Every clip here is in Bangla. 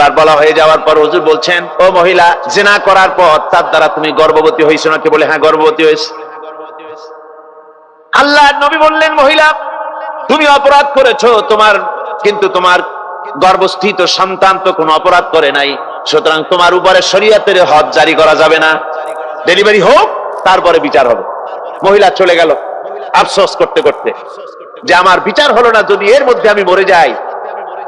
বার বলা হয়ে যাওয়ার পর হুজুর বলছেন, ও মহিলা, জিনা করার পর তার দ্বারা তুমি গর্ভবতী হয়েছো নাকি? বলে, হ্যাঁ, গর্ভবতী হয়েছে। আল্লাহর নবী বললেন, মহিলা, তুমি অপরাধ করেছো, কিন্তু তোমার গর্ভস্থিত সন্তান তো কোনো অপরাধ করে নাই, সুতরাং তোমার উপরে শরীয়তের হদ জারি করা যাবে না। ডেলিভারি হোক, তারপরে বিচার হবে। মহিলা চলে গেল আফসোস করতে করতে, যে আমার বিচার হলো না, যদি এর মধ্যে আমি মরে যাই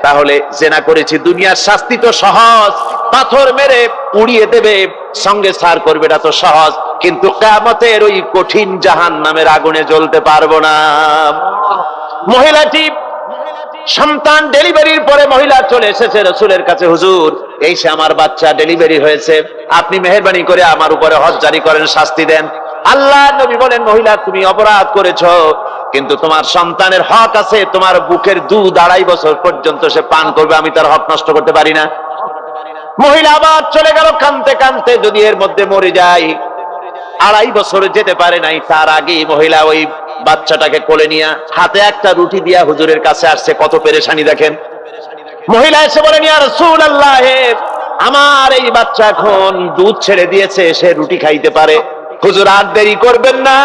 তাহলে জেনা করেছি। দুনিয়ার শাস্তি তো সহজ, পাথর মেরে উড়িয়ে দেবে, সঙ্গে সার করবে, এটা তো সহজ, কিন্তু কিয়ামতের ওই কঠিন জাহান্নামের আগুনে জ্বলতে পারবো না। মহিলাটি সন্তান ডেলিভারির পরে মহিলা চলে এসেছে রাসূলের কাছে, হুজুর, এই সে আমার বাচ্চা ডেলিভারি হয়েছে, আপনি মেহেরবানি করে আমার উপরে হদ জারি করেন, শাস্তি দেন। আল্লাহর নবী বলেন, মহিলা, তুমি অপরাধ করেছো, কিন্তু তোমার সন্তানের হক আছে, তোমার বুকের দুধ 2.5 বছর পর্যন্ত সে পান করবে, আমি তার হক নষ্ট করতে পারি না। মহিলা আবার চলে গেল কাঁদতে কাঁদতে, যদি এর মধ্যে মরে যায়। 2.5 বছর যেতে পারে নাই, তার আগেই মহিলা ওই বাচ্চাটাকে কোলে নিয়ে হাতে একটা রুটি দিয়া হুজুরের কাছে আসছে। কত পেরেশানি দেখেন। মহিলা এসে বলেন, ইয়া রাসূলুল্লাহ, আমার এই বাচ্চা এখন দুধ ছেড়ে দিয়েছে, সে রুটি খাইতে পারে, হুজুর আর দেরি করবেন না,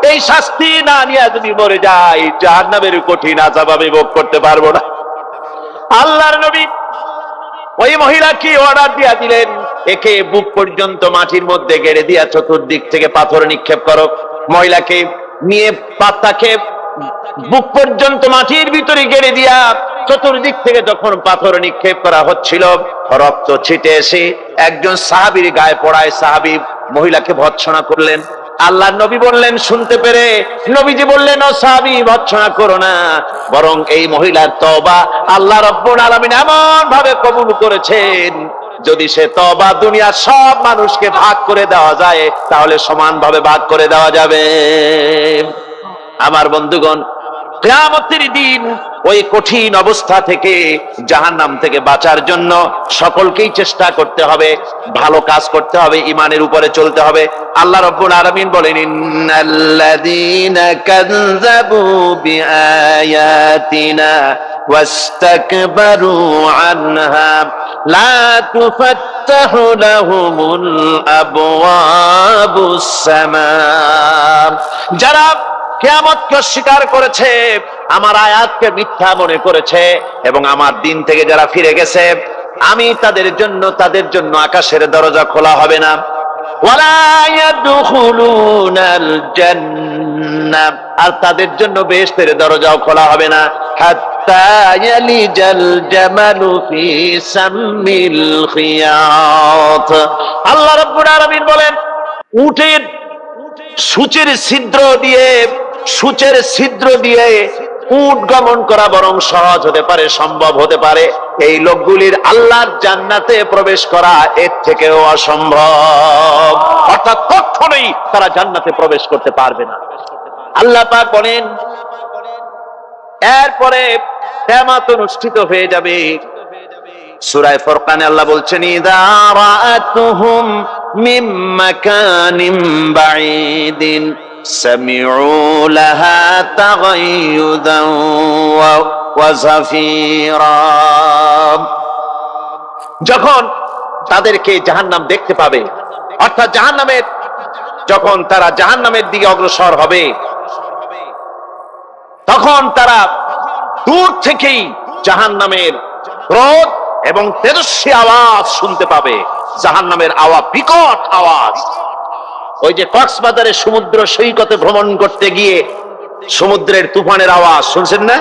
এই শাস্তি না নিয়ে যদি মরে যায় জাহান্নামের কঠিন আযাব আমি ভোগ করতে পারবো না। আল্লাহর নবী ওই মহিলাকে অর্ডার দিয়া দিলেন, একে বুক পর্যন্ত মাটির মধ্যে গেড়ে দিয়া চতুর্দিক থেকে পাথর নিক্ষেপ করো। মহিলাকে নিয়ে পাতাকে বুক পর্যন্ত মাটির ভিতরে গেড়ে দিয়া চতুর্দিক থেকে যখন পাথর নিক্ষেপ করা হচ্ছিল, রক্ত ছিটে এসে একজন সাহাবীর গায়ে পড়ায়, সাহাবী মহিলাকে ভর্ৎসনা করলেন। আল্লাহর নবী বললেন, শুনতে পেরে নবীজি বললেন, ও সাহাবী, ভর্ৎসনা করো না, বরং এই মহিলার তওবা আল্লাহ রাব্বুল আলামিন এমন ভাবে কবুল করেছেন, যদি সে তওবা দুনিয়ার সব মানুষকে ভাগ করে দেওয়া যায় তাহলে সমানভাবে ভাগ করে দেওয়া যাবে। আমার বন্ধুগণ, কিয়ামতের দিন ওই কঠিন অবস্থা থেকে, জাহান্নাম থেকে বাঁচার জন্য সকলকেই চেষ্টা করতে হবে, ভালো কাজ করতে হবে, ঈমানের উপরে চলতে হবে। আল্লাহ রাব্বুল আলামিন বলেন, ইন্নাল্লাযীনা কাযযাবু বিআয়াতিনা ওয়াস্তাকবারু আনহা লা তুফাত্তাহু লাহুমুল আবওয়াবুস সামা। যারা কিয়ামতকে অস্বীকার করেছে, আমার আয়াতকে মিথ্যা মনে করেছে এবং আমার দিন থেকে যারা ফিরে গেছে, আমি তাদের জন্য আকাশের দরজা খোলা হবে না। ওয়ালা ইয়াদখুলুনাল জান্নাহ, আর তাদের জন্য বেহেশতের দরজাও খোলা হবে না। হাত্তা ইয়ালিজাল জামালু ফি সাম্মিল খিয়াত। আল্লাহ রাব্বুল আলামিন বলেন, উটের সূচের ছিদ্র দিয়ে উট গমন করা বরং সহজ হতে পারে, সম্ভব হতে পারে। এই লোকগুলির আল্লাহর জান্নাতে প্রবেশ করা এর থেকেও অসম্ভব, অর্থাৎ কখনোই তারা জান্নাতে প্রবেশ করতে পারবে না। আল্লাহ পাক বলেন, এরপরে কিয়ামত অনুষ্ঠিত হয়ে যাবে। সূরা ফুরকানে আল্লাহ বলছেন, ইযা রাআতুহুম মিন মাকানিন বাঈদিন সামিউ লাহা তাগায়ুযান ওয়া যাফীরা। যখন তাদেরকে জাহান্নাম দেখতে পাবে, অর্থাৎ যখন তারা জাহান্নামের দিকে অগ্রসর হবে, তখন তারা দূর থেকেই জাহান্নামের ক্রোধ এবং তেজস্বী আওয়াজ শুনতে পাবে। জাহান্নামের আওয়াজ, বিকট আওয়াজ। ওই যে কক্সবাজারে সমুদ্র সৈকতে ভ্রমণ করতে গিয়ে সমুদ্রের তুফানের আওয়াজ শুনছেন না?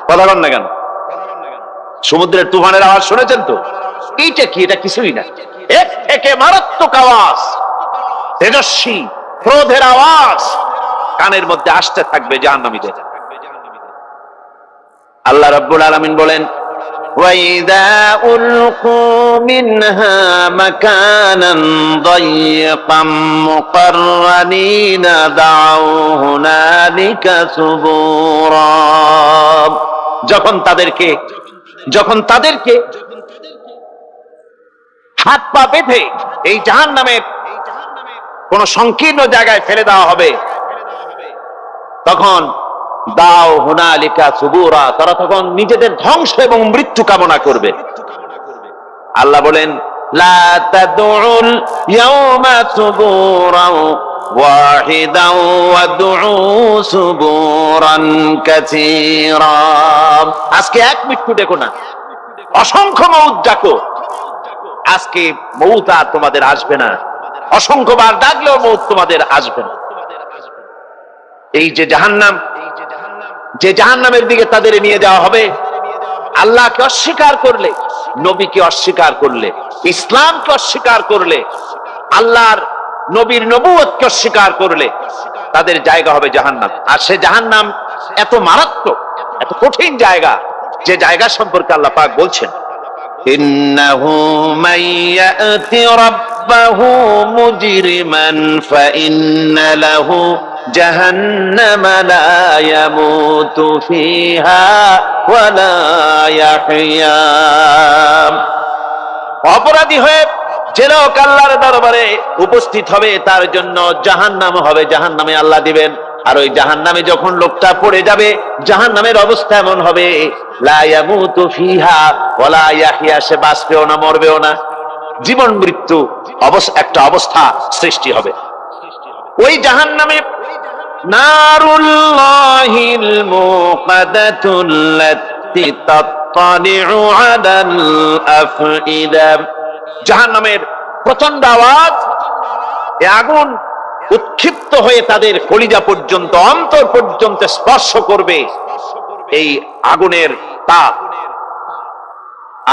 কথা বলেন না কেন? সমুদ্রের তুফানের আওয়াজ শুনেছেন তো? এইটা কি? এটা কিছুই না, এর থেকে মারাত্মক আওয়াজ, তেজস্বী ক্রোধের আওয়াজ কানের মধ্যে আসতে থাকবে জাহান্নামীদের। আল্লাহ রাব্বুল আলামিন বলেন, وَإِذَا أُلْقُوا مِنْهَا مَكَانًا ضَيِّقًا مُقَرَّنِينَ دَعَوْا هُنَالِكَ ثُبُورًا। যখন তাদেরকে হাত পা বেঁধে এই জাহান্নামের কোন সংকীর্ণ জায়গায় ফেলে দেওয়া হবে, তখন দাও হুনালিকা সুবুরা, তারা তখন নিজেদের ধ্বংস এবং মৃত্যু কামনা করবে। আল্লাহ বলেন লা তাদউল ইয়াওমা সুবুরান ওয়াহিদান ওয়াদউ সুবুরান কাসীরা। আজকে এক মৃত্যু দেখো না, অসংখ্য মউত ডাকো। আজকে মউত আর তোমাদের আসবে না, অসংখ্যবার ডাকলেও মউত তোমাদের আসবে না। এই যে জাহান্নাম, যে জাহান্নামের দিকে তাদের নিয়ে যাওয়া হবে, আল্লাহকে অস্বীকার করলে, নবীকে অস্বীকার করলে, ইসলামকে অস্বীকার করলে, আল্লাহর নবীর নবুয়তকে অস্বীকার করলে তাদের জায়গা হবে জাহান্নাম। আর সে জাহান্নাম এত মারাত্মক, এত কঠিন জায়গা, যে জায়গা সম্পর্কে আল্লাহ পাক বলছেন ইন্নাহু মাইয়াতি রাব্বাহু মুজরিমান ফাইন্না লাহু জাহান্নামা লা ইয়ামুতু ফিহা ওয়া লা ইয়াহইয়া। অপরাধী হয়ে যে লোক আল্লাহর দরবারে উপস্থিত হবে তার জন্য জাহান্নাম হবে, জাহান্নামে আল্লাহ দিবেন। আর ওই জাহান্নামে যখন লোকটা পড়ে যাবে, জাহান্নামের অবস্থা এমন হবে লা ইয়ামুতু ফিহা ওয়া লা ইয়াহইয়া, সে বাঁচবেও না মরবেও না, জীবন মৃত্যু একটা অবস্থা সৃষ্টি হবে। ওই জাহান্নামে নারুল্লাহিল মুকাদাতুল্লাতী তাত্তালিউ আলাল আফইদা, জাহান্নামের প্রচন্ড আওয়াজ, এই আগুন উৎক্ষিপ্ত হয়ে তাদের কলিজা পর্যন্ত, অন্তর পর্যন্ত স্পর্শ করবে এই আগুনের তাপ।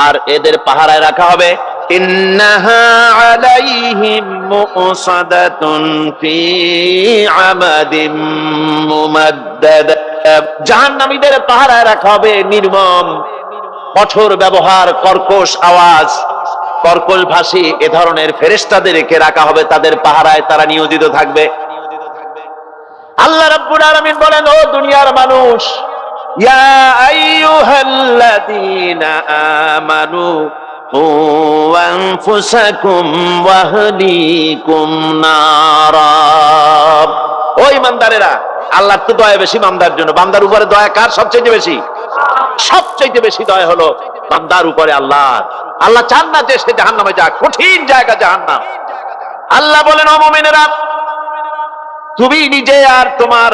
আর এদের পাহারায় রাখা হবে ইন্নাহা আলাইহিম মুসাদাতুন ফি আমাদিম মুমাদ্দাদ, জাহান্নামীদের পাহারায় রাখা হবে নির্মম, কঠোর ব্যবহার, কর্কশ আওয়াজ, কর্কশ ভাষী এ ধরনের ফেরেশতাদেরকে রাখা হবে তাদের পাহারায়, তারা নিয়োজিত থাকবে। আল্লাহ রাব্বুল আলামিন বলেন, ও দুনিয়ার মানুষ, ইয়া আইয়ুহাল্লাযীনা আমানু কু আনফুসাকুম ওয়া আহলিকুম নারা। ও ঈমানদারেরা, আল্লাহর তো দয়া বেশি বান্দার জন্য। বান্দার উপরে দয়া কার সবচেয়ে বেশি? সবচেয়ে বেশি দয়া হলো বান্দার উপরে আল্লাহর। আল্লাহ চান না যে সে জাহান্নামে যাক, কঠিন জায়গা জাহান্নাম। আল্লাহ বলেন, ও মুমিনেরা, তুমি নিজে আর তোমার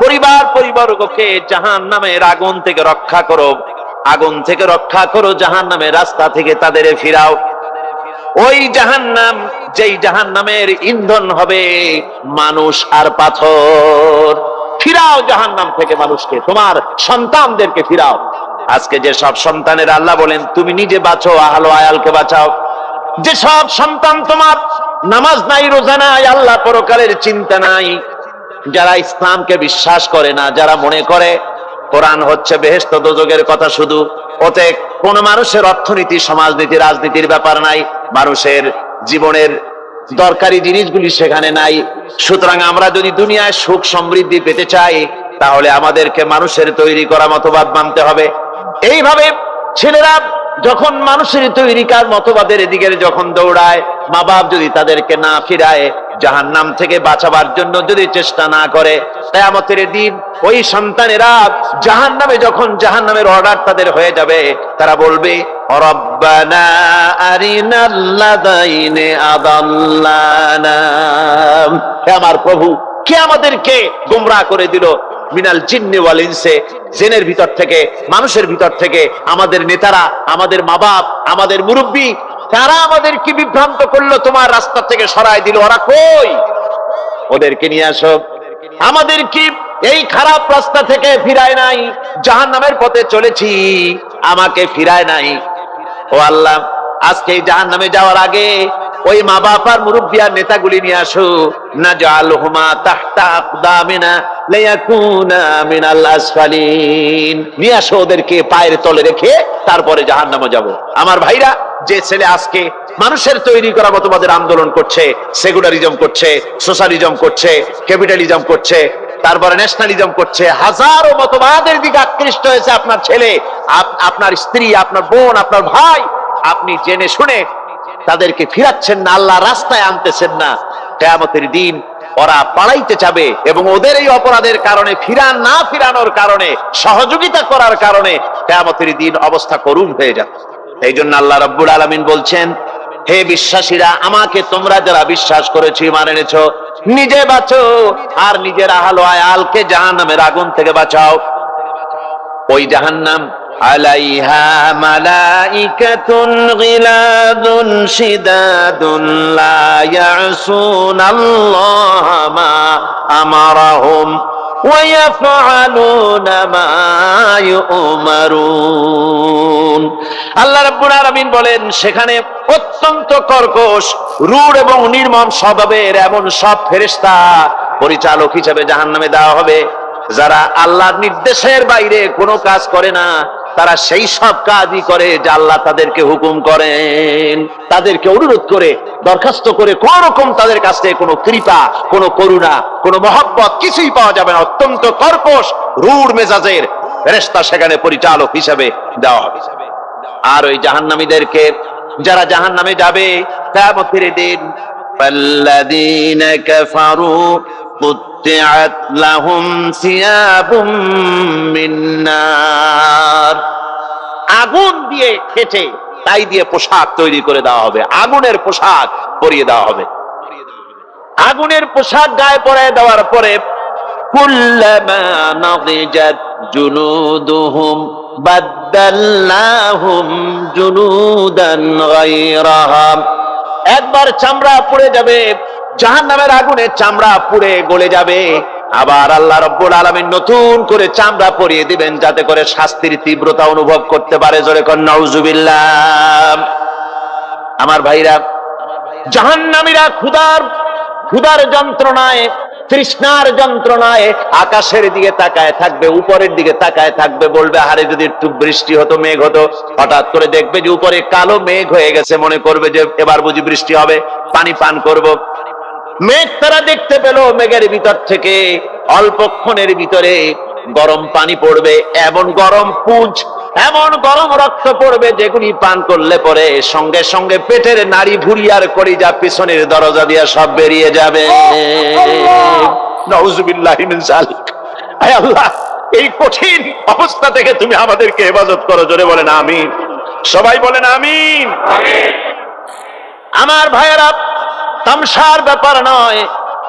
পরিবারবর্গকে জাহান্নামের আগুন থেকে রক্ষা করো, আগুন থেকে রক্ষা করো, জাহান্নামের রাস্তা থেকে তাদের ফিরাও। ওই জাহান্নাম, যেই জাহান্নামের ইন্ধন হবে মানুষ আর পাথর, ফিরাও জাহান্নাম থেকে মানুষকে, তোমার সন্তানদেরকে ফিরাও। আজকে যে সব সন্তানের আল্লাহ বলেন তুমি নিজে বাঁচো, আহল আয়ালকে বাঁচাও। যে সব সন্তান তোমার নামাজ নাই, রোজা নাই, আল্লাহ পরকালের চিন্তা নাই, যারা ইসলামকে বিশ্বাস করে না, যারা মনে করে কোরআন হচ্ছে বেহেশত দোজখের কথা শুধু, ওতে কোন মানুষের অর্থনীতি, সমাজনীতি, রাজনীতির ব্যাপার নাই, মানুষের জীবনের দরকারি জিনিসগুলি সেখানে নাই। সুতরাং আমরা যদি দুনিয়ায় সুখ সমৃদ্ধি পেতে চাই, তাহলে আমাদেরকে মানুষের তৈরি করা মতবাদ মানতে হবে। এইভাবে ছেলেরা যখন মানুষের তৈরিকার মতবাদের এদিকে যখন দৌড়ায়, মা বাপ যদি তাদেরকে না ফিরায়, জাহান্নাম থেকে বাঁচাবার জন্য যদি চেষ্টা না করে, কিয়ামতের দিন ওই সন্তানেরা জাহান্নামে, যখন জাহান্নামের অর্ডার তাদের হয়ে যাবে, তারা বলবে রব্বানা আরিনাল্লাযাইনি আদাল্লানা, হে আমার প্রভু, কে আমাদেরকে গোমরাহ করে দিল, মিনাল জিন্নি ওয়াল ইনসি, জিনের ভিতর থেকে, মানুষের ভিতর থেকে, আমাদের নেতারা, আমাদের মা বাপ, আমাদের মুরব্বী, তারা আমাদের কি বিভ্রান্ত করলো, তোমার রাস্তা থেকে সরায় দিল। ওরা কই? ওদেরকে নিয়ে আসো। আমাদের কি এই খারাপ রাস্তা থেকে ফিরায় নাই, জাহান্নামের পথে চলেছি, আমাকে ফিরায় নাই। ও আল্লাহ, আজকে জাহান্নামে যাওয়ার আগে ওই মা বাপ আর মুরব্বী আর নেতাগুলি নিয়ে আসো, নাজআলহুমা তাহতা আকদামিনা লিয়াকুনা মিনাল আসফালিন, নিয়ে আসো, ওদেরকে পায়ের তলে রেখে তারপরে জাহান্নামে যাব। আমার ভাইরা, যে ছেলে আজকে মানুষের তৈরি করা মতবাদের আন্দোলন করছে, সেকুলারিজম করছে, সোশ্যালিজম করছে, ক্যাপিটালিজম করছে, তারপরে ন্যাশনালিজম করছে, হাজারো মতবাদের দিকে আকৃষ্ট হয়েছে আপনার ছেলে, আপনার স্ত্রী, আপনার বোন, আপনার ভাই, আপনি জেনে শুনে তাদেরকে ফিরাচ্ছেন না, আল্লাহ রাস্তায় আনতেছেন না। কিয়ামতের দিন ওরা পালাইতে যাবে, এবং ওদের এই অপরাধের কারণে, ফিরানোর কারণে, সহযোগিতা করার কারণে কিয়ামতের দিন অবস্থা করুণ হয়ে যাবে। এই জন্য আল্লাহ রাব্বুল আলামিন বলছেন, হে বিশ্বাসীরা, আমাকে তোমরা যারা বিশ্বাস করেছো, ঈমান এনেছো, নিজে বাঁচো আর নিজের আহল ও আয়ালকে জাহান্নামের আগুন থেকে বাঁচাও। ওই জাহান্নাম আলাইহা মালাইকাতুন গিলাদুন শিদাদুন লা ইয়াসুনাল্লাহা মা আমারাহুম ওয়া ইয়াফআলুনা মা ইউমারুন। আল্লাহ রাব্বুল আলামিন বলেন, সেখানে অত্যন্ত কর্কশ, রূঢ় এবং নির্মম স্বভাবের এমন সব ফেরেশতা পরিচালক হিসেবে জাহান্নামে দেওয়া হবে, যারা আল্লাহর নির্দেশের বাইরে কোনো কাজ করে না। তারা সেই সব কাজই করে যা আল্লাহ তাদেরকে হুকুম করেন। তাদেরকে অনুরোধ করে, দরখাস্ত করে কোন রকম তাদের কাছ থেকে কোনো কৃপা, কোনো করুণা, কোনো মহব্বত কিছুই পাওয়া যাবে না। অত্যন্ত কর্কশ, রূঢ় মেজাজের ফেরেশতা সেখানে পরিচালক হিসেবে দেওয়া হবে। আর ওই জাহান্নামীদেরকে, যারা জাহান্নামে যাবে কিয়ামতের দিন, ফাল্লাযীনা কাফারু قطعت لهم ثياب من نار, আগুন দিয়ে কেটে তাই দিয়ে পোশাক তৈরি করে দেওয়া হবে, আগুনের পোশাক পরিয়ে দেওয়া হবে। আগুনের পোশাক গায়ে পরিয়ে দেওয়ার পরে কুল্লামা নাদিজাত জুনুদুহুম বাদদালনাহুম জুনুদান গায়রাহা, একবার চামড়া পুড়ে যাবে, জাহান্নামের আগুনে চামড়া পুড়ে গলে যাবে, আবার আল্লাহ রাব্বুল আলামিন নতুন করে চামড়া পরিয়ে দিবেন, যাতে করে শাস্তির তীব্রতা অনুভব করতে পারে। জোরে কোন নাউজুবিল্লাহ। আমার ভাইরা, জাহান্নামীরা ক্ষুধার যন্ত্রণায়, তৃষ্ণার যন্ত্রণায় আকাশের দিকে তাকায় থাকবে, উপরের দিকে তাকায় থাকবে, বলবে, আরে যদি একটু বৃষ্টি হতো, মেঘ হতো। হঠাৎ করে দেখবে যে উপরে কালো মেঘ হয়ে গেছে, মনে করবে যে এবার বুঝি বৃষ্টি হবে, পানি পান করব। মেঘ তারা দেখতে পেল, মেঘের ভিতর থেকে অল্পক্ষণের ভিতরে গরম পানি পড়বে, এমন গরম পুঁজ, এমন গরম রক্ত পড়বে, যেগুলি পান করলে পরে সঙ্গে সঙ্গে পেটের নাড়ি ভুঁড়ি আর কলিজা পিছনের দরজা দিয়ে সব বেরিয়ে যাবে। নাউজুবিল্লাহি মিন যালিক। আয় আল্লাহ, এই কঠিন অবস্থা থেকে তুমি আমাদেরকে হেফাজত করো। জোরে বলেন আমিন। সবাই বলেন আমিন। আমার ভাইয়েরা, তামসার ব্যাপার নয়।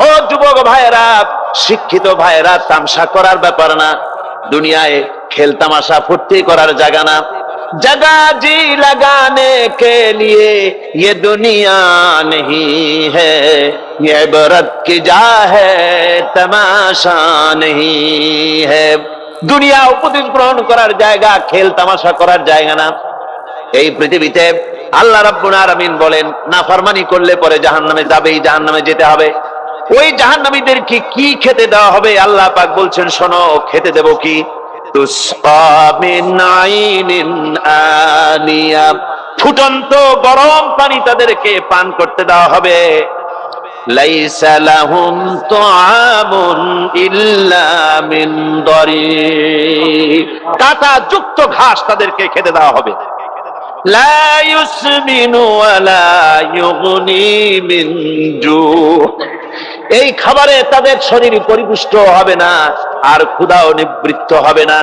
ও যুবক ভাইয়েরা, শিক্ষিত ভাইয়েরা, তামসা করার ব্যাপার না। দুনিয়ায় খেল তামাশা ফুর্তি করার জায়গা না। जगह जी लगाने के लिए ये दुनिया नहीं है, ये इबरत की जा है तमाशा नहीं है। দুনিয়া উপদেশ গ্রহণ করার জায়গা, খেল তামাশা করার জায়গা না। এই পৃথিবীতে আল্লাহ রাব্বুল আলামিন বলেন, নাফরমানি করলে পরে জাহান্নামে যাবেই, জাহান্নামে যেতে হবে। ওই জাহান্নামীদেরকে কি খেতে দেওয়া হবে? আল্লাহ পাক বলছেন, শোনো, খেতে দেব কি? তুসকা মিন আইনিন আনিয়া, ফুটন্ত গরম পানি তাদেরকে পান করতে দেওয়া হবে। লাইসা লাহুম তুআমুন ইল্লা মিন দারি, কাঁটা যুক্ত ঘাস তাদেরকে খেতে দেওয়া হবে। লা ইউসমিনু ওয়া লা ইউগনি মিন জু, এই খাবারে তাদের শরীর পরিপুষ্ট হবে না, আর ক্ষুধাও নিবৃত্ত হবে না।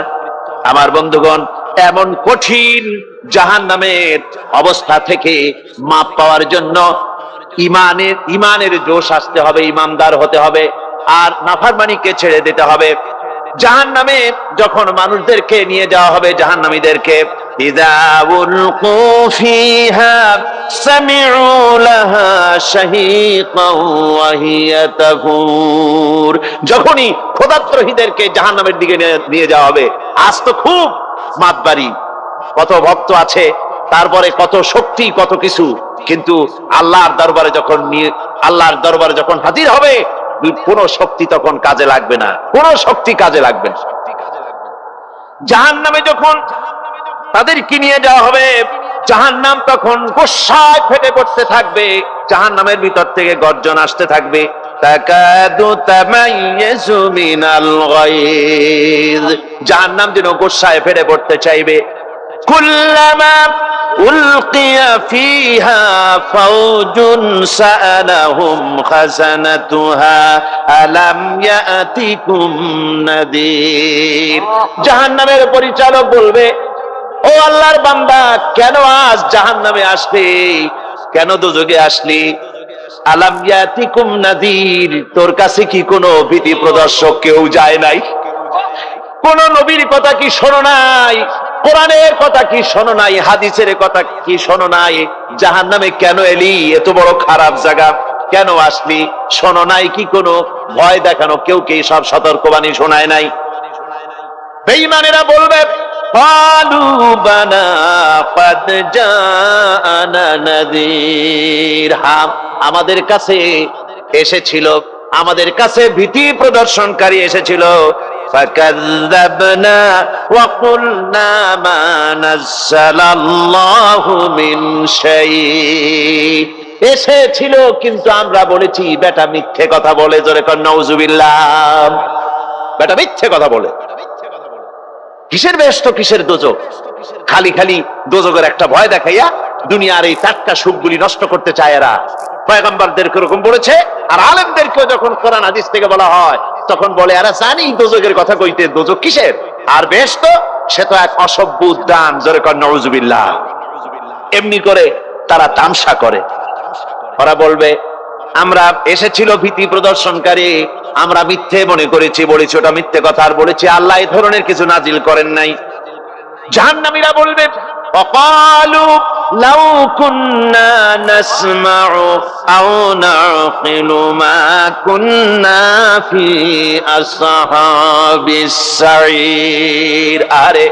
আমার বন্ধুগণ, এমন কঠিন জাহান্নামের অবস্থা থেকে মাপ পাওয়ার জন্য ইমানের জোশ আসতে হবে, ইমানদার হতে হবে, আর নাফরমানিকে ছেড়ে দিতে হবে। জাহান্নামে যখন মানুষদেরকে নিয়ে যাওয়া হবে, জাহান্নামীদেরকে, ইযা উলকু ফিহা সামিউ লাহা শাহীকান ওয়া হিয়া তাফুর, যখনই ক্ষুধার্তহীনদেরকে জাহান্নামের দিকে নিয়ে যাওয়া হবে, আজ তো খুব মাতবাড়ি, কত ভক্ত আছে, তারপরে কত শক্তি, কত কিছু, কিন্তু আল্লাহর দরবারে যখন হাজির হবে, কোন শক্তি তখন কাজে লাগবে না, কোন শক্তি কাজে লাগবে না। জাহান্নামে যখন তাদেরকে নিয়ে যাওয়া হবে, জাহান্নাম তখন গোসায় ফেটে পড়তে থাকবে, জাহান্নামের ভিতর থেকে গর্জন আসতে থাকবে, তাকাদু তামাইয়াজু মিনাল গায়জ, জাহান্নাম যেন গোসায় ফেটে পড়তে চাইবে। কুল্লামা উলকিয়া ফিহা ফাওজুন সাআলাহুম খাজানাতুহা আলাম ইয়াতিকুম নাদির, জাহান্নামের পরিচালক বলবে, ও আল্লাহর বান্দা, কেন আজ জাহান্নামে আসলি, কেন দোজখে আসলি? আলাম ইয়াতিকুম নাযীর, তোর কাছে কি কোনো ভীতি প্রদর্শক কেউ যায় নাই? কোন নবীর কথা কি শোনো নাই? কোরআনের কথা কি শোনো নাই? হাদিসের কথা কি শোনো নাই? জাহান্নামে কেন এলি? এত বড় খারাপ জায়গা কেন আসলি? শোনো নাই কি? কোনো ভয় দেখানো কেউ কি সব সতর্কবাণী শোনায় নাই? বেঈমানেরা বলবে ক্বালু বানা ক্বাদ জাআনা নাযীর, আমাদের কাছে এসেছিল, আমাদের কাছে ভীতি প্রদর্শনকারী এসেছিল। ফাকাযযাবনা ওয়া কুলনা মা নাযালাল্লাহু মিন শাই, এসেছিল কিন্তু আমরা বলেছি বেটা মিথ্যে কথা বলে। জোরে কর নাউজুবিল্লাহ। বেটা মিথ্যে কথা বলে। কিসের বেহেশত, কিসের দোজখ? খালি খালি দোজখের একটা ভয় দেখাইয়া দুনিয়ার এই টাটকা সুখগুলি নষ্ট করতে চায় এরা। পয়গম্বরদেরকে এরকম বলেছে, আর আলেমদেরকেও যখন কোরআন হাদিস থেকে বলা হয় তখন বলে এরা জানি দোজখের কথা কইতে, দোজখ কিসের আর বেহেশত, সে তো এক অসভ্য উদ্যান। জোরে কর নাউজুবিল্লাহ। এমনি করে তারা তামসা করে। ওরা বলবে আমরা এসেছিল ভীতি প্রদর্শনকারী, আমরা মিথ্যে মনে করেছি, বলেছি ওটা মিথ্যে কথা, আর বলেছি আল্লাহ এই ধরনের কিছু নাজিল করেন নাই। জাহান্নামীরা বলবে ওয়াকালু লাউ কুন্না নাসমাউ আও নাকিলু মা কুন্না ফি আসহাবিস সাঈর। আরে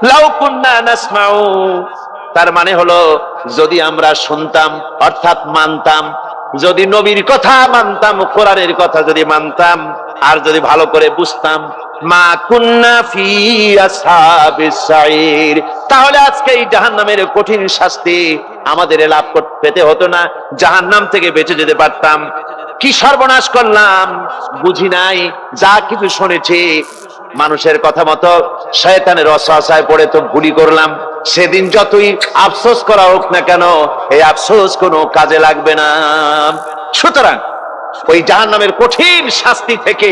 লাউ কুন্না নাসমাউ, তার মানে হলো যদি আমরা শুনতাম অর্থাৎ মানতাম, যদি নবীর কথা মানতাম, কোরআনের কথা যদি মানতাম, আর যদি ভালো করে বুঝতাম, মা কুন্না ফি আসহাবিস সাঈর, তাহলে আজকে এই জাহান্নামের কঠিন শাস্তি আমাদের লাভ পেতে হতো না, জাহান্নাম থেকে বেঁচে যেতে পারতাম। কি সর্বনাশ করলাম, বুঝি নাই, যা কিছু শুনেছি মানুষের কথা মতো শয়তানের ওয়াসওয়াসায় পড়ে তো ভুলই করলাম। সেদিন যতই আফসোস করা হোক না কেন, এই আফসোস কোনো কাজে লাগবে না। সুতরাং ওই জাহান্নামের কঠিন শাস্তি থেকে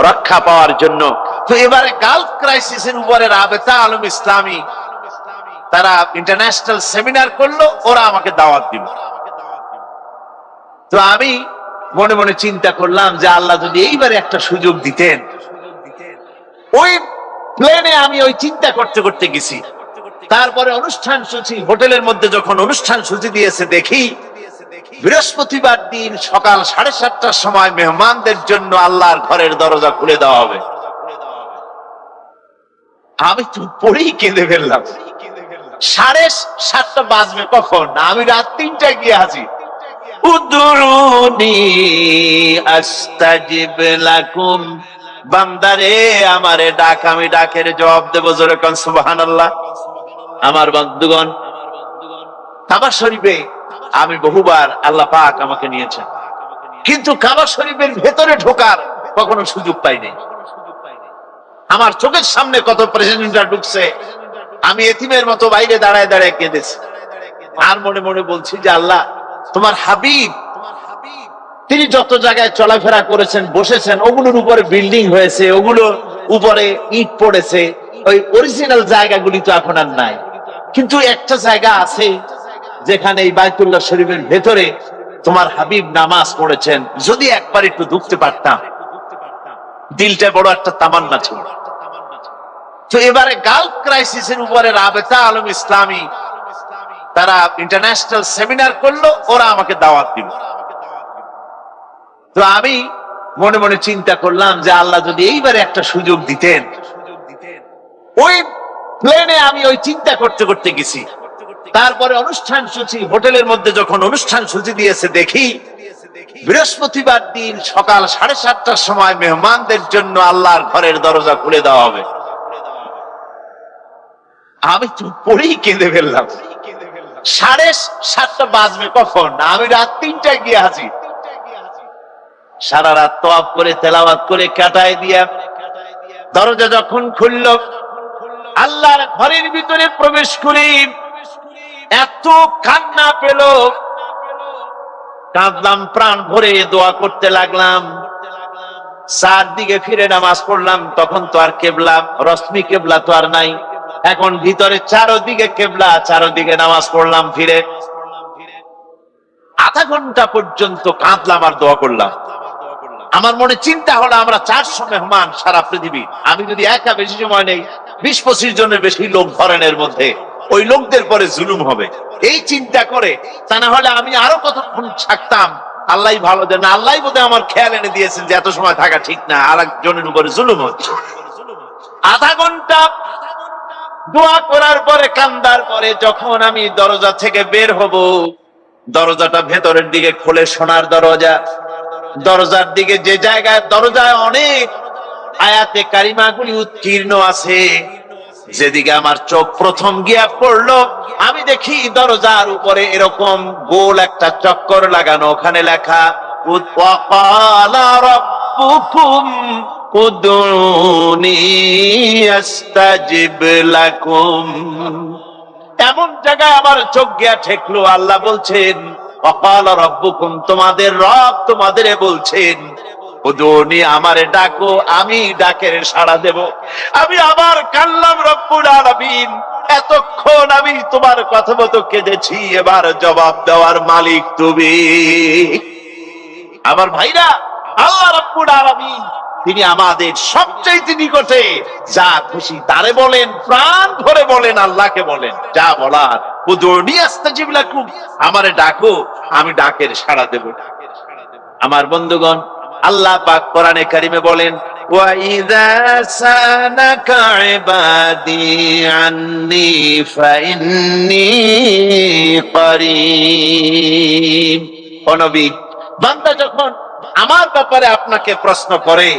রক্ষা পাওয়ার জন্য তো এবারে গালফ ক্রাইসিসের উপরে রাবেতা আলম ইসলামী তারা ইন্টারন্যাশনাল সেমিনার করলো, ওরা আমাকে দাওয়াত দিল। তো আমি মনে মনে চিন্তা করলাম যে আল্লাহ যদি এইবারে একটা সুযোগ দিতেন। ওই প্লেনে আমি ওই চিন্তা করতে করতে গেছি। তারপরে অনুষ্ঠান সূচি, হোটেলের মধ্যে যখন অনুষ্ঠান সূচি দিয়েছে, দেখি বৃহস্পতিবার দিন সকাল 7:30টার সময় মেহমানদের জন্য আল্লাহর ঘরের দরজা খুলে দেওয়া হবে। আমি তো পড়েই কেঁদে ফেললাম। 7:30টা বাজবে কখন? আমি রাত 3টায় গিয়ে হাজির। উদুরুনি আস্তাজিব লাকুম, বান্দারে আমারে ডাক, আমি ডাকের জবাব দেব। জোরে কোন সুবহানাল্লাহ। আমার বন্ধুগণ, কাবা শরীফে আমি বহুবার আল্লাহ পাক আমাকে নিয়েছেন, কিন্তু কাবা শরীফের ভেতরে ঢোকার কখনো সুযোগ পাইনি। আমার চোখের সামনে কত প্রেসিডেন্টরা ঢুকছে, আমি এতিমের মতো বাইরে দাঁড়ায় দাঁড়ায় কেঁদেছি। আর মনে মনে বলছি যে আল্লাহ, তোমার হাবিব তিনি যত জায়গায় চলাফেরা করেছেন, বসেছেন, ওগুলোর উপরে বিল্ডিং হয়েছে, ওগুলো উপরে ইট পড়েছে, ওই অরিজিনাল জায়গাগুলি তো এখন আর নাই। কিন্তু একটা জায়গা আছে যেখানে এই বাইতুল্লাহ শরীফের ভেতরে তোমার হাবিব নামাজ পড়েছেন, যদি একবার একটু ঢুকতে পারতাম। দিলটা বড় একটা তামান্না ছিল। তো এবারে গালফ ক্রাইসিসের উপরে রাবেতা আলম ইসলামী তারা ইন্টারন্যাশনাল সেমিনার করলো, ওরা আমাকে দাওয়াত দিল। তো আমি মনে মনে চিন্তা করলাম যে আল্লাহ যদি এইবারে একটা সুযোগ দিতেন। ওই প্লেনে আমি ওই চিন্তা করতে করতে গেছি। তারপরে অনুষ্ঠান সূচি, হোটেলের মধ্যে যখন অনুষ্ঠান সূচি দিয়েছে, দেখি বৃহস্পতিবার দিন সকাল 7:30টার সময় মেহমানদের জন্য আল্লাহর ঘরের দরজা খুলে দেওয়া হবে। আমি তো পড়েই কেঁদে ফেললাম। 7:30টা বাজবে কখন? আমি রাত 3টায় গিয়ে হাজির। সারা রাত তওয়াব করে, তেলাওয়াত করে কাটায় দিয়া দরজা যখন খুলল, আল্লাহর ঘরের ভিতরে প্রবেশ করি, এত কান্না পেল, কাঁদলাম, প্রাণ ভরে দোয়া করতে লাগলাম। চারদিকে ফিরে নামাজ পড়লাম। তখন তো আর কেবলা, রশ্মি কেবলা তো আর নাই। এখন ভিতরে চারদিকে কেবলা, চারদিকে নামাজ পড়লাম ফিরে, আধা ঘন্টা পর্যন্ত কাঁদলাম আর দোয়া করলাম। আমার মনে চিন্তা হলো আমরা 400 মেহমান সারা পৃথিবী, আমি যদি একা বেশি সময় নেই, 20-25 জনের বেশি লোক ধরেন এর মধ্যে, ওই লোকদের পরে জুলুম হবে, এই চিন্তা করে, তা না হলে আমি আরো কতক্ষণ থাকতাম। আল্লাহ ভালো দেন, আল্লাহ বোধহয় আমার খেয়াল এনে দিয়েছেন যে এত সময় থাকা ঠিক না, আর একজনের উপরে জুলুম হচ্ছে। আধা ঘন্টা দোয়া করার পরে, কান্দার পরে যখন আমি দরজা থেকে বের হব, দরজাটা ভেতরের দিকে খোলে, সোনার দরজা। দরজার দিকে যে জায়গায়, দরজায় অনেক আয়াতে কারিমাগুলি উৎকীর্ণ আছে, যেদিকে আমার চোখ প্রথম গিয়া পড়লো, আমি দেখি দরজার উপরে এরকম গোল একটা চক্কর লাগানো, ওখানে লেখা ওয়াকালা রাব্বুকুম উদউনি আস্তাজিব লাকুম। এমন জায়গায় আমার চোখ গিয়া ঠেকলো, আল্লাহ বলছেন ওয়াকালা রাব্বুকুম, তোমাদের রব তোমাদের বলছেন উদউনি, আমারে ডাকো, আমি ডাকের সাড়া দেব। আমি আবার কাল্লাম রব্বুল আলামিন, এতক্ষণ আমি তোমার কথা মতো কেঁদেছি, এবার জবাব দেওয়ার মালিক তুমি। আমার ভাইরা, আল্লাহ রব্বুল আলামিন তিনি আমাদের সবচাইতে নিকটে, যা খুশি তারে বলেন, প্রাণ ভরে বলেন, আল্লাহকে বলেন, যা বলার উদউনি আস্তাজিব লাকুম, আমারে ডাকো, আমি ডাকের সাড়া দেব। আমার বন্ধুগণ, আল্লাহ পাক কোরআনে কারিমে বলেন ওয়াইযা সানাকা ইবাদি আন্নী ফাইন্নী করিব। ও নবী, বান্দা যখন আমার ব্যাপারে আপনাকে প্রশ্ন করে,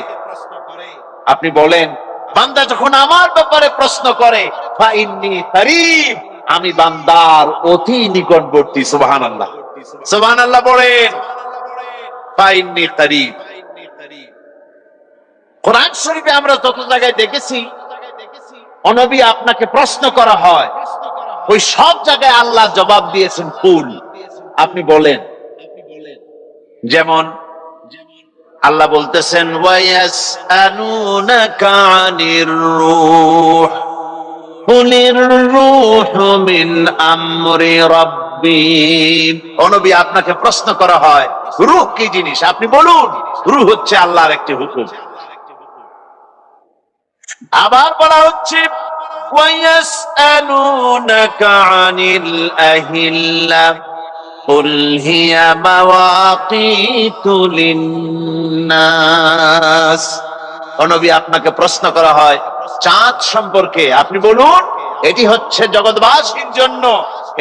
আপনি বলেন, বান্দা যখন আমার ব্যাপারে প্রশ্ন করে ফাইন্নী করিব, আমি বান্দার অতি নিকটবর্তী। সুবহানাল্লাহ, সুবহানাল্লাহ বলেন, ফাইন্নী করিব। কোরআন শরীফে আমরা যত জায়গায় দেখেছি, ও নবী আপনাকে প্রশ্ন করা হয়, ওই সব জায়গায় আল্লাহ জবাব দিয়েছেন কুল, আপনি বলেন। যেমন আল্লাহ বলতেছেন ওয়ায়াসআলুনাকা আনির রূহ কুলির রূহু মিন আমরি রাব্বি। ও নবী আপনাকে প্রশ্ন করা হয় রূহ কি জিনিস, আপনি বলুন রূহ হচ্ছে আল্লাহর একটি হুকুম। আবার বলা হচ্ছে ওয়ায়াসআলুনাকা আনিল আহিল্লা কুল হিয়া মাওয়াকিতু লিন্নাস। ও নবী আপনাকে প্রশ্ন করা হয় চাঁদ সম্পর্কে, আপনি বলুন এটি হচ্ছে জগৎবাসীর জন্য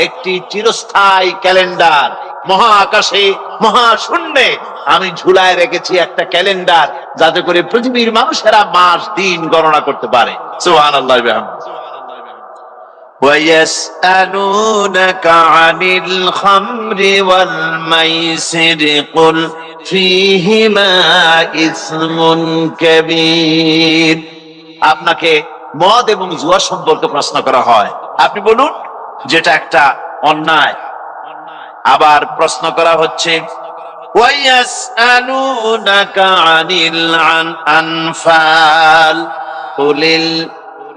একটি চিরস্থায়ী ক্যালেন্ডার। মহাকাশে মহাশূন্যে আমি ঝুলায় রেখেছি একটা ক্যালেন্ডার, যাতে করে পৃথিবীর মানুষেরা মাস দিন গণনা করতে পারে। সুবহানাল্লাহ ওয়া বিহামদিহি। وَيَسْأَلُونَكَ عَنِ الْخَمْرِ وَالْمَيْسِرِ قُلْ فِيهِمَا إِثْمٌ كَبِيرٌ। আপনাকে মদ এবং জুয়া সম্পর্কে প্রশ্ন করা হয়, আপনি বলুন যেটা একটা অন্যায়। আবার প্রশ্ন করা হচ্ছে وَيَسْأَلُونَكَ عَنِ الْأَنْفَالِ قُلِ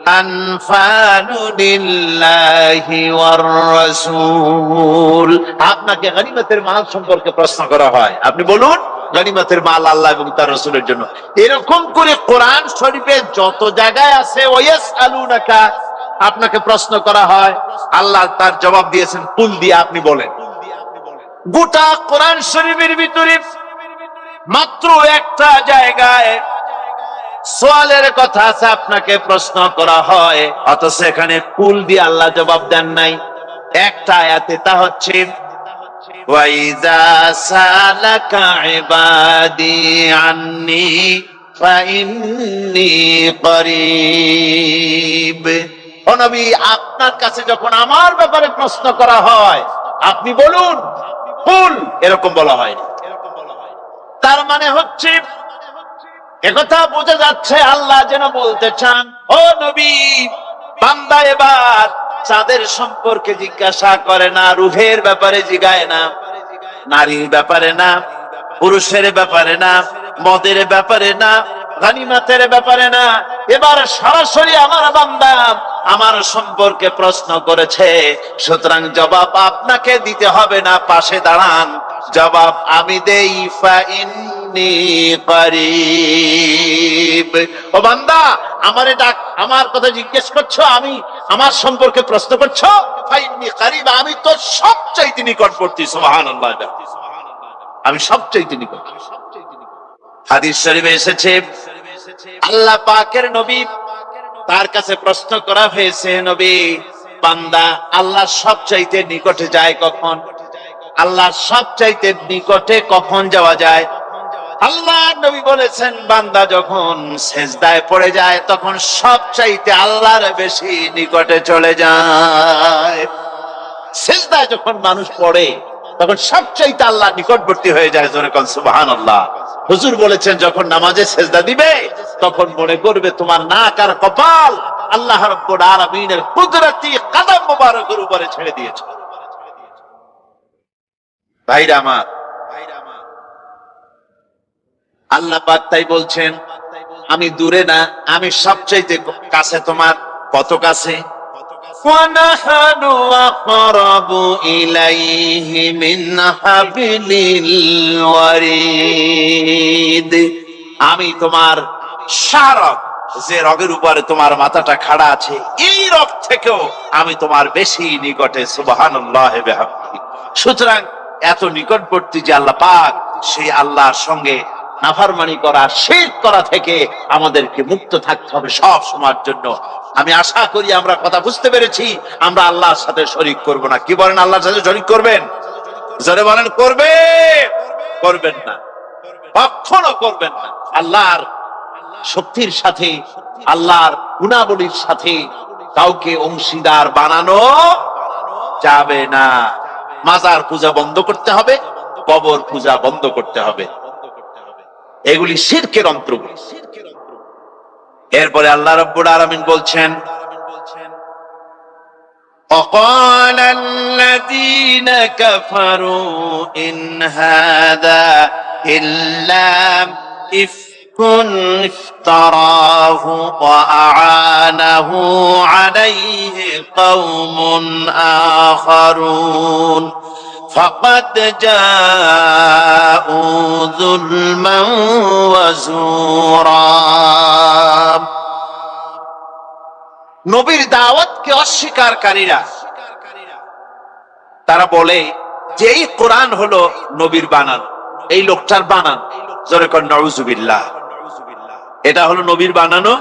الْأَنْفَالُ لِلَّهِ وَالرَّسُولِ। আপনাকে গনিমতের মাল সম্পর্কে প্রশ্ন করা হয়, আপনি বলুন গনিমতের মাল আল্লাহ এবং তার রাসূলের জন্য। এরকম করে কোরআন শরীফে যত জায়গায় আছে ওয়ায়াসআলুনাকা, আপনাকে প্রশ্ন করা হয়, আল্লাহ তার জবাব দিয়েছেন কুল দিয়ে, আপনি বলেন। গোটা কোরআন শরীফের ভিতরে মাত্র একটা জায়গায় সোয়ালের কথা আছে, আপনাকে প্রশ্ন করা হয়, অথচ এখানে কুল দিয়ে আল্লাহ জবাব দেন নাই। একটা আয়াতে, তা হচ্ছে ওয়াইযা সালাকা ইবাদি আন্নী ফাইন্নী করিব। ও নবী আপনার কাছে যখন আমার ব্যাপারে প্রশ্ন করা হয়, আপনি বলুন কুল, এরকম বলা হয়। তার মানে হচ্ছে একথা বোঝা যাচ্ছে আল্লাহ যেন বলতে চান, ও নবী বান্দা এবার চাঁদের সম্পর্কে জিজ্ঞাসা করে না, রূহের ব্যাপারে জিগায় না, নারীর ব্যাপারে না, পুরুষের ব্যাপারে না, মদের ব্যাপারে না, গনিমতের ব্যাপারে না। এবার সরাসরি আমার বান্দা আমার সম্পর্কে প্রশ্ন করেছে, সুতরাং জবাব আপনাকে দিতে হবে না, পাশে দাঁড়ান, জবাব আমি দেই। ফাইন্নী করিব। ও বান্দা, আমারে ডাক, আমার কথা জিজ্ঞেস করছো, আমি আমার সম্পর্কে প্রশ্ন করছো, ফাইন্নী করিব, আমি তো সবচাইতে নিকটবর্তী। সুবহানাল্লাহ, আমি সবচাইতে নিকট। হাদিস শরীফে এসেছে, আল্লাহ পাকের নবী, তার কাছে প্রশ্ন করা হয়েছে, নবী, বান্দা আল্লাহ সবচাইতে নিকটে যায় কখন? আল্লাহ সবচাইতে নিকটে কখন যাওয়া যায়? আল্লাহ নবী বলেছেন, বান্দা যখন সেজদায় পড়ে যায় তখন সবচাইতে আল্লাহর বেশি নিকটে চলে যায়। সেজদায় যখন মানুষ পড়ে তখন সবচাইতে আল্লাহ নিকটবর্তী হয়ে যায়। জোরে কোন সুবহানাল্লাহ। হুজুর বলেছেন, যখন নামাজে সেজদা দিবে তখন মনে করবে তোমার নাক আর কপাল আল্লাহ রাব্বুল আলামিনের কুদরতি কদম মোবারকের উপরে ছেড়ে দিয়েছে। ভাইরা আমার, আল্লাহ পাক তাই বলছেন, আমি দূরে না, আমি সবচাইতে কাছে। তোমার কত কাছে? وَنَحْنُ أَقْرَبُ إِلَيْهِ مِنْ حَبْلِ الْوَرِيدِ। আমি তোমার শারক, যে রগের উপরে তোমার মাথাটা খাড়া আছে, এই রগ থেকেও আমি তোমার বেশি নিকটে। সুবহানাল্লাহ বিহামদিহি। সুতরাং এত নিকটবর্তী যে আল্লাহ পাক, সেই আল্লাহর সঙ্গে নাফরমানি করা, শিরক করা থেকে আমাদেরকে মুক্ত থাকতে হবে সব সময়ের জন্য। আমি আশা করি আমরা কথা বুঝতে পেরেছি। আমরা আল্লাহর সাথে শরীক করব না। কি বলেন, আল্লাহর সাথে শরীক করবেন? জোরে বলেন, করবে? করবেন না, কখনো করবেন না। আল্লাহর শক্তির সাথে, আল্লাহর গুণাবলীর সাথে কাউকে অংশীদার বানানো যাবে না। মাজার পূজা বন্ধ করতে হবে, কবর পূজা বন্ধ করতে হবে, এগুলি শিরকের অন্তর্ভুক্ত। এরপরে আল্লাহ রাব্বুল আলামিন বলছেন, وقال الذين كفروا إن هذا إلا إفك افتراه وأعانه عليه قوم آخرون فقد جاءوا ظلما وزورا। নবীর দাওয়াতকে অস্বীকারীরা তারা বলে যে এই কোরআন হলো নবীর বানান, এই লোকটার বানান। জোরে কোন নাউযুবিল্লাহ। এটা হলো নবীর বানানো।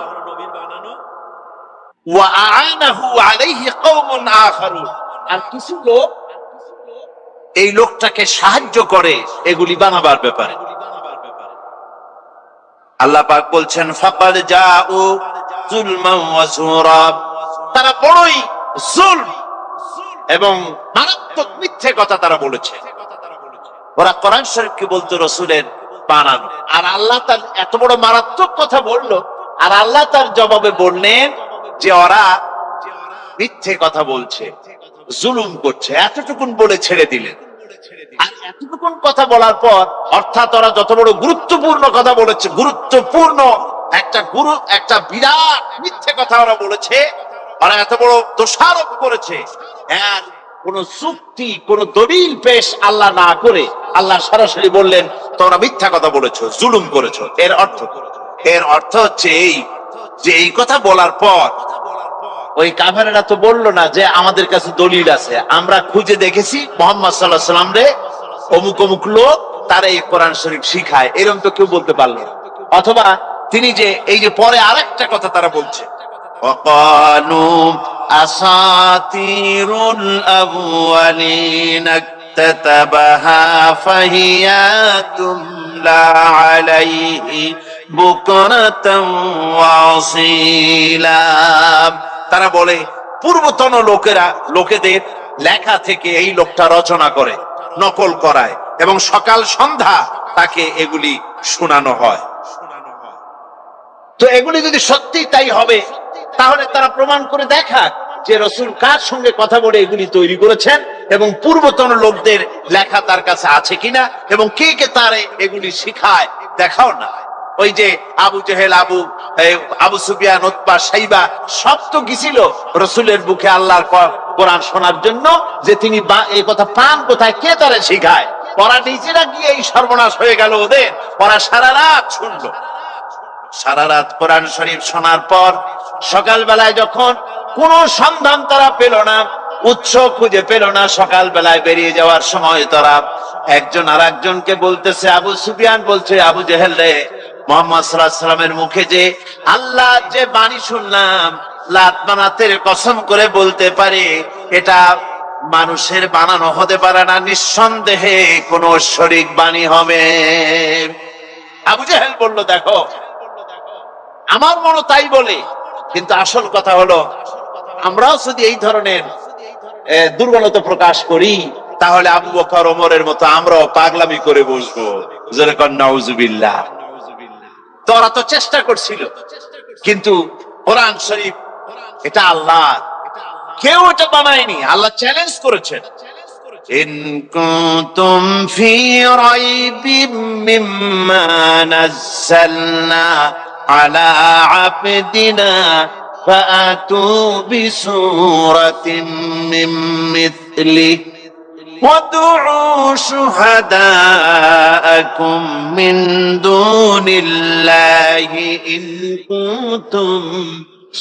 ওয়া আ'আনাহু আলাইহি কওমুন আখারুন, আর কিছু লোক এই লোকটাকে সাহায্য করে এগুলি বানাবার ব্যাপারে। আল্লাহ পাক বলছেন, ফাকাদ জাউ যুলমান ওয়া যুরা, তারা বড়ই যুলম এবং মারাত্মক মিথ্যে কথা তারা বলেছে। ওরা কোরআন শরীফকে বলতো রাসূলের বানানো, আর আল্লাহ তার এত বড় মারাত্মক কথা বললো, আর আল্লাহ তার জবাবে বললেন যে ওরা মিথ্যে কথা বলছে, জুলুম করছে। এতটুকুন বলে ছেড়ে দিলেন। আর এতটুকুন কথা বলার পর, অর্থাৎ ওরা যত বড় গুরুত্বপূর্ণ কথা বলেছে, গুরুত্বপূর্ণ একটা বিরাট মিথ্যে কথা ওরা বলেছে, ওরা এত বড় দোষারোপ করেছে, আর কোন যুক্তি, কোন দলিল পেশ আল্লাহ না করে আল্লাহ সরাসরি বললেন তোমরা মিথ্যা কথা বলেছো, জুলুম করেছো। এর অর্থ হচ্ছে এই যে এই কথা বলার পর ওই কাফেরেরা তো বললো না যে আমাদের কাছে দলিল আছে, আমরা খুঁজে দেখেছি মুহাম্মদ সাল্লাল্লাহু আলাইহি ওয়াসাল্লাম রে অমুক অমুক লোক তারা এই কোরআন শরীফ শিখায়, এরকম তো কেউ বলতে পারলো না। অথবা তিনি যে এই যে পরে আরেকটা কথা তারা বলছে, ওয়াকালু আসাতিরুল আউয়ালিন ইকতাতাবাহা ফাহিয়া তুমলা আলাইহি বুকরাতান ওয়া আসীলা। তারা বলে পূর্বতন লোকেদের লেখা থেকে এই লোকটা রচনা করে, নকল করায়, এবং সকাল সন্ধ্যা তাকে এগুলি শোনানো হয়। তো এগুলি যদি সত্যি তাই হবে, তাহলে তারা প্রমাণ করে দেখাক যে রাসূল কার সঙ্গে কথা বলে এগুলি তৈরি করেছেন, এবং পূর্বতন লোকদের লেখা তার কাছে আছে কিনা, এবং কে কে তার এগুলি শিখায় দেখাও না। ওই যে আবু জেহেল, আবু এই আবু সুফিয়ান, উতবা, সাইবা সব তো গেছিল রসুলের বুকে আল্লাহর কোরআন শোনার জন্য, যে তিনি এই কথা পান কোথায়, কে তারা শিখায়? ওরা নিজেরা গিয়ে এই সর্বনাশ হয়ে গেল ওদের। ওরা সারা রাত শুনলো, সারা রাত কোরআন শরীফ শোনার পর সকালবেলায় যখন কোন সন্ধান তারা পেল না, উৎস খুঁজে পেল না, সকালবেলায় বেরিয়ে যাওয়ার সময় তারা একজন আর একজনকে বলতেছে, আবু সুফিয়ান বলছে, আবু জেহেল রে, মুহাম্মদ সাল্লাল্লাহু আলাইহি ওয়াসাল্লামের মুখে যে আল্লাহ যে বাণী শুনলাম, লাত মানাতের কসম করে বলতে পারে এটা মানুষের বানানো হতে পারে না, নিঃসন্দেহে কোন শরীক বাণী হবে। আবু জেহেল বলল, দেখো আমার মনে তাই বলে, কিন্তু আসল কথা হলো আমরাও যদি এই ধরনের দুর্বলতা প্রকাশ করি, তাহলে আবু বকর ওমরের মতো আমরাও পাগলামি করে বসবো। যেরকম নাউজুবিল্লাহ। তোরা তো চেষ্টা করছিল, কিন্তু কোরআন শরীফ এটা আল্লাহ, কেউ এটা বানায়নি, আল্লাহ চ্যালেঞ্জ করেছেন। ইন কুনতুম ফি রাইবিম মিম্মা নাযালনা আলা আবদিনা ফাআতু বিসূরাতিন মিন মিথলিহি وادعوا شهداءكم من دون الله إن كنتم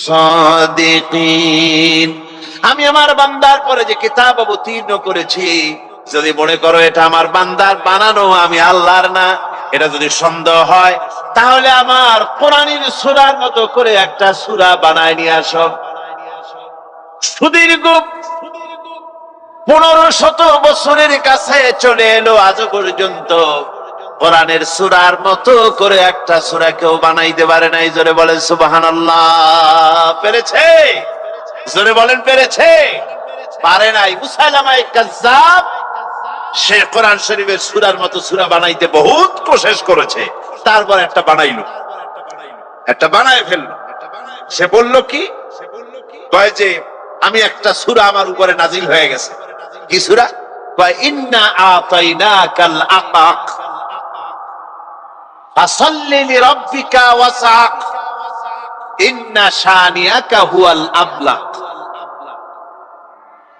صادقين। আমি আমার বান্দার পরে যে কিতাব অবতীর্ণ করেছি, যদি মনে করো এটা আমার বান্দার বানানো, আমি আল্লাহর না, এটা যদি সন্দেহ হয়, তাহলে আমার কোরআনের সূরার মতো করে একটা সূরা বানায় নিয়ে আসো। সুদীর্ঘ 1500 বছরের কাছে চলে এলো, আজও পর্যন্ত কোরআনের সূরার মতো করে একটা সূরা কেউ বানাইতে পারে নাই। জোরে বলেন সুবহানাল্লাহ। পেরেছে? জোরে বলেন পেরেছে? পারে নাই। মুসাইলামা কাযযাব সে কোরআন শরীফের সূরার মতো সূরা বানাইতে বহুত কোশিশ করেছে, তারপর একটা বানাইলো, একটা বানায় ফেললো। সে বলল কি, কয় যে আমি একটা সূরা আমার উপরে নাজিল হয়ে গেছে। কি সূরা? কয় ইন্না আতাইনাকাল আকাক ফাসাল্লি লিরাব্বিকা ওয়াসআক ইন্না শানিয়াকা হুয়াল আবলাক।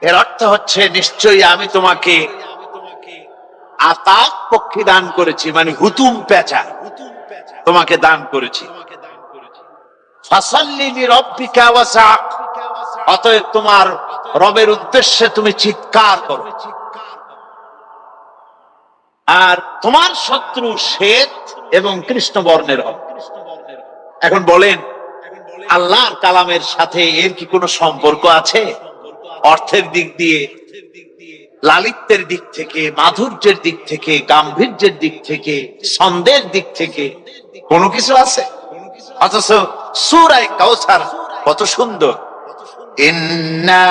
এর অর্থ হচ্ছে, নিশ্চয়ই আমি তোমাকে আতাক পক্ষী দান করেছি, মানে হুতুম পেঁচা তোমাকে দান করেছি। ফাসাল্লি লিরাব্বিকা ওয়াসআক, অতএব তোমার রবের উদ্দেশ্যে তুমি চিৎকার করো। আর তোমার শত্রু শ্বেত এবং কৃষ্ণ বর্ণের হবে। এখন বলেন, আল্লাহর কালামের সাথে এর কি কোনো সম্পর্ক আছে? অর্থের দিক দিয়ে, লালিত্যের দিক থেকে, মাধুর্যের দিক থেকে, গাম্ভীর্যের দিক থেকে, ছন্দের দিক থেকে কোনো কিছু আছে? অথচ সূরা কাউসার কত সুন্দর। ইন্না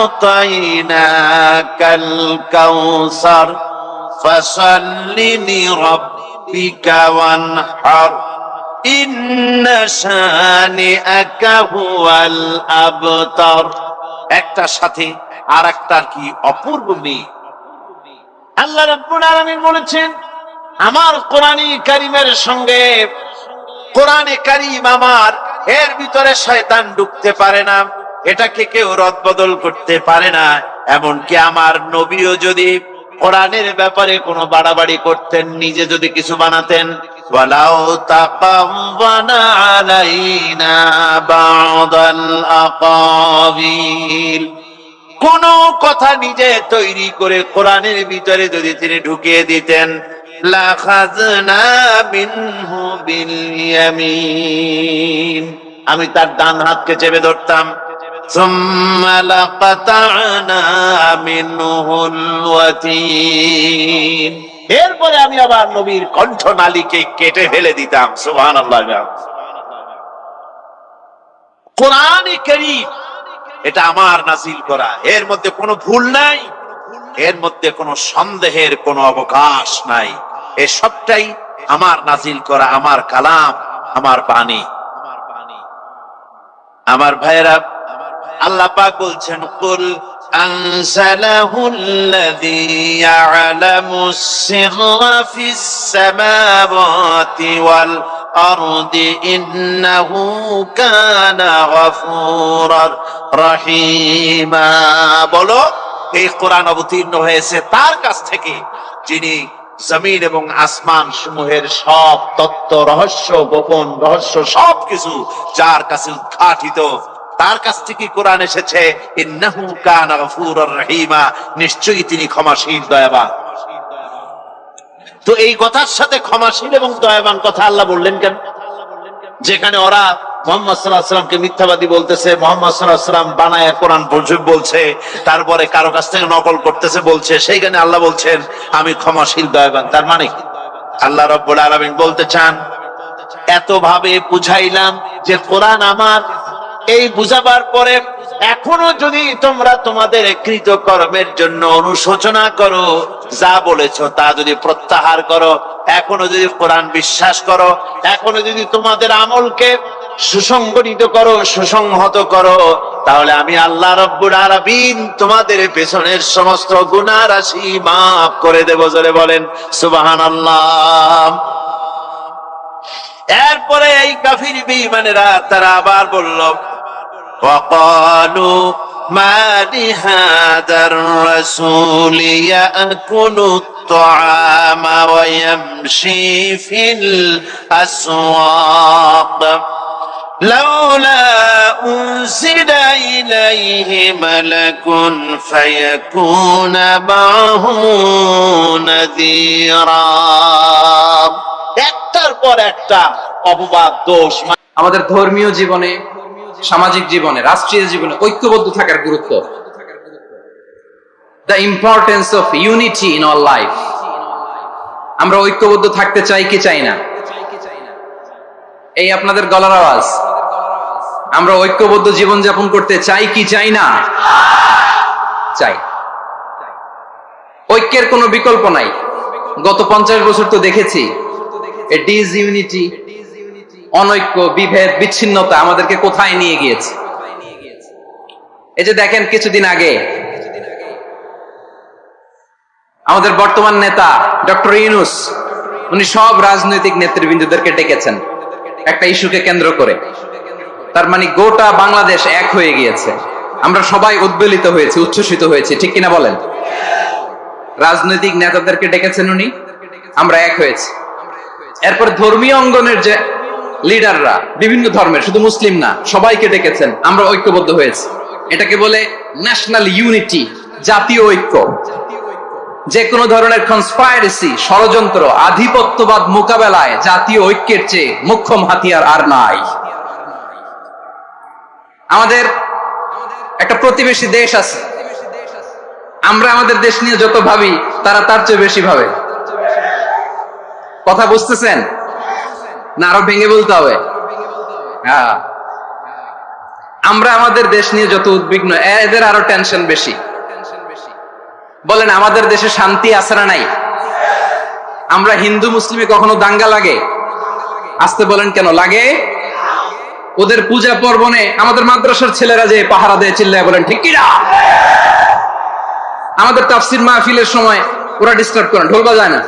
আ'তাইনাকাল কাউসার ফাসাল্লি লিরাব্বিকা ওয়ানহার ইন্না শানিআকা হুয়াল আবতার। একটা সাথে আর একটার কি অপূর্ব মিল। আল্লাহ রাব্বুল আলামিন বলেছেন, আমার কোরআনে কারীমের সঙ্গে, কোরআনে কারীম আমার, এর ভিতরে শয়তান ঢুকতে পারে না, এটাকে কেউ রদবদল করতে পারে না। এমনকি আমার নবীও যদি কোরআনের ব্যাপারে কোনো বাড়াবাড়ি করতেন, নিজে যদি কিছু বানাতেন, ওয়ালাউ তাকাওয়ানা আলাইনা বা'দাল আকাবিল, কোন কথা নিজে তৈরি করে কোরআনের ভিতরে যদি তিনি ঢুকিয়ে দিতেন, লাখাযনা মিনহু বিল ইয়ামিন, আমি তার ডান হাতকে চেপে ধরতাম। সুম্মা লাকাতা'না মিনহুল ওয়াতিন, এরপরে আমি আবার নবীর কণ্ঠনালীকে কেটে ফেলে দিতাম। সুবহানাল্লাহ। কোরআনে কারীম এটা আমার নাযিল করা, এর মধ্যে কোনো ভুল নাই, এর মধ্যে কোনো সন্দেহের কোনো অবকাশ নাই। এ সবটাই আমার নাযিল করা, আমার কালাম, আমার বাণী। আমার ভাইয়েরা, আল্লাহ পাক বলছেন, কুল أنزله الذي يعلم السر في السماوات والأرض إنه كان غفورا رحيما বলো এই কোরআন অবতীর্ণ হয়েছে তার কাছ থেকে যিনি জমিন এবং আসমান সমূহের সব তত্ত্ব রহস্য গোপন রহস্য সবকিছু যার কাছে উদ্ঘাটিত তার কাছ থেকে কোরআন এসেছে ইন্নাহু কানা গফুরুর রহিমা নিশ্চয়ই তিনি ক্ষমাশীল দয়াবান। তো এই কথার সাথে ক্ষমাশীল এবং দয়াবান কথা আল্লাহ বললেন কেন? যেখানে ওরা মুহাম্মদ সাল্লাল্লাহু আলাইহি ওয়াসাল্লামকে মিথ্যাবাদী বলতেছে, মুহাম্মদ সাল্লাল্লাহু আলাইহি ওয়াসাল্লাম বানায়া কোরআন বলছে, তারপরে কারো কাছ থেকে নকল করতেছে বলছে, সেইখানে আল্লাহ বলছেন আমি ক্ষমাশীল দয়াবান। তার মানে আল্লাহ রাব্বুল আলামিন বলতে চান এত ভাবে বুঝাইলাম যে কোরআন আমার, এই বুঝাবার পরে এখনো যদি তোমরা তোমাদের কৃত কর্মের জন্য অনুশোচনা করো, যা বলেছো তা যদি প্রত্যাহার করো, এখনো যদি কোরআন বিশ্বাস করো, এখনো যদি তোমাদের আমলকে সুসংগঠিত করো, সুসংহত করো, তাহলে আমি আল্লাহ রাব্বুল আলামিন তোমাদের পেছনের সমস্ত গুনাহ রাশি মাফ করে দেব। জোরে বলেন সুবহানাল্লাহ। এরপরে এই কাফির বেঈমানেরা তারা আবার বলল وقالوا ما لهذا الرسول يأكل الطعام ويمشي في الأسواق لولا أنزل إليه ملك فيكون معه نذيرا একটার পর একটা অপবাদ দোষ। আমাদের ধর্মীয় জীবনে, সামাজিক জীবনে, রাষ্ট্রীয় জীবনে ঐক্যবদ্ধ থাকার গুরুত্ব, the importance of unity in our life। আমরা ঐক্যবদ্ধ থাকতে চাই কি চাই না? এই আপনাদের গলার আওয়াজ। আমরা ঐক্যবদ্ধ জীবন যাপন করতে চাই কি চাই না? চাই। ঐক্যের কোনো বিকল্প নাই। গত 50 বছর তো দেখেছি এ ডিসইউনিটি, অনৈক্য, বিভেদ, বিচ্ছিন্নতা আমাদেরকে কোথায় নিয়ে গিয়েছে। এই যে দেখেন কিছুদিন আগে আমাদের বর্তমান নেতা ডক্টর ইউনূস, উনি সব রাজনৈতিক নেতৃবৃন্দদেরকে ডেকেছেন একটা ইস্যুকে কেন্দ্র করে। তার মানে গোটা বাংলাদেশ এক হয়ে গিয়েছে। আমরা সবাই উদ্বেলিত হয়েছি, উচ্ছ্বসিত হয়েছি, ঠিক কিনা বলেন? রাজনৈতিক নেতাদেরকে ডেকেছেন উনি, আমরা এক হয়েছি। এরপর ধর্মীয় অঙ্গনের যে লিডাররা, বিভিন্ন ধর্মের, শুধু মুসলিম না, সবাইকে ডেকেছেন, আমরা ঐক্যবদ্ধ হয়েছি। এটাকে বলে ন্যাশনাল ইউনিটি, জাতীয় ঐক্য। যে কোনো ধরনের কনস্পাইরেসি, ষড়যন্ত্র, আধিপত্যবাদ মোকাবেলায় জাতীয় ঐক্যের চেয়ে মোক্ষম হাতিয়ার আর নাই। আমাদের একটা প্রতিবেশী দেশ আছে, আমরা আমাদের দেশ নিয়ে যত ভাবি তারা তার চেয়ে বেশি ভাবে। কথা বুঝতেছেন না? আরো ভেঙে বলতে হবে। হ্যাঁ, আমরা আমাদের দেশ নিয়ে যত উদ্বিগ্ন, এদের আরো টেনশন বেশি। বলেন আমাদের দেশে শান্তি আছে না নাই? আমরা হিন্দু মুসলিমে কখনো দাঙ্গা লাগে? আসতে বলেন কেন লাগে? ওদের পূজা পার্বণে আমাদের মাদ্রাসার ছেলেরা যে পাহারা দেয়, চিল্লায় বলেন ঠিক কিনা? আমাদের তাফসির মাহফিলের সময় ওরা ডিস্টার্ব করেন, ঢোল বাজায় না।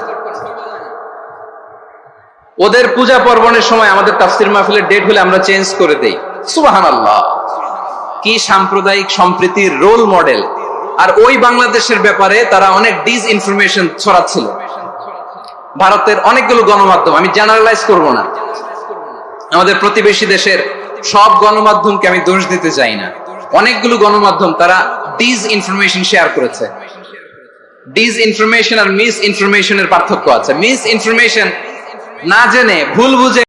ওদের পূজা পার্বণের সময় আমাদের তাফসির মাহফিলের ডেট হলে আমরা চেঞ্জ করে দেই। সুবহানাল্লাহ, কি সাম্প্রদায়িক সম্প্রীতির রোল মডেল। আর ওই বাংলাদেশের ব্যাপারে তারা অনেক ডিসইনফরমেশন ছড়াচ্ছিল। ভারতের অনেকগুলো গণমাধ্যম, আমি জেনারেলাইজ করব না, আমাদের প্রতিবেশী দেশের সব গণমাধ্যমকে আমি দোষ দিতে চাই না, অনেকগুলো গণমাধ্যম তারা ডিসইনফরমেশন শেয়ার করেছে। ডিসইনফরমেশন আর মিস ইনফরমেশনের পার্থক্য আছে। মিস ইনফরমেশন না জেনে, ভুল বুঝে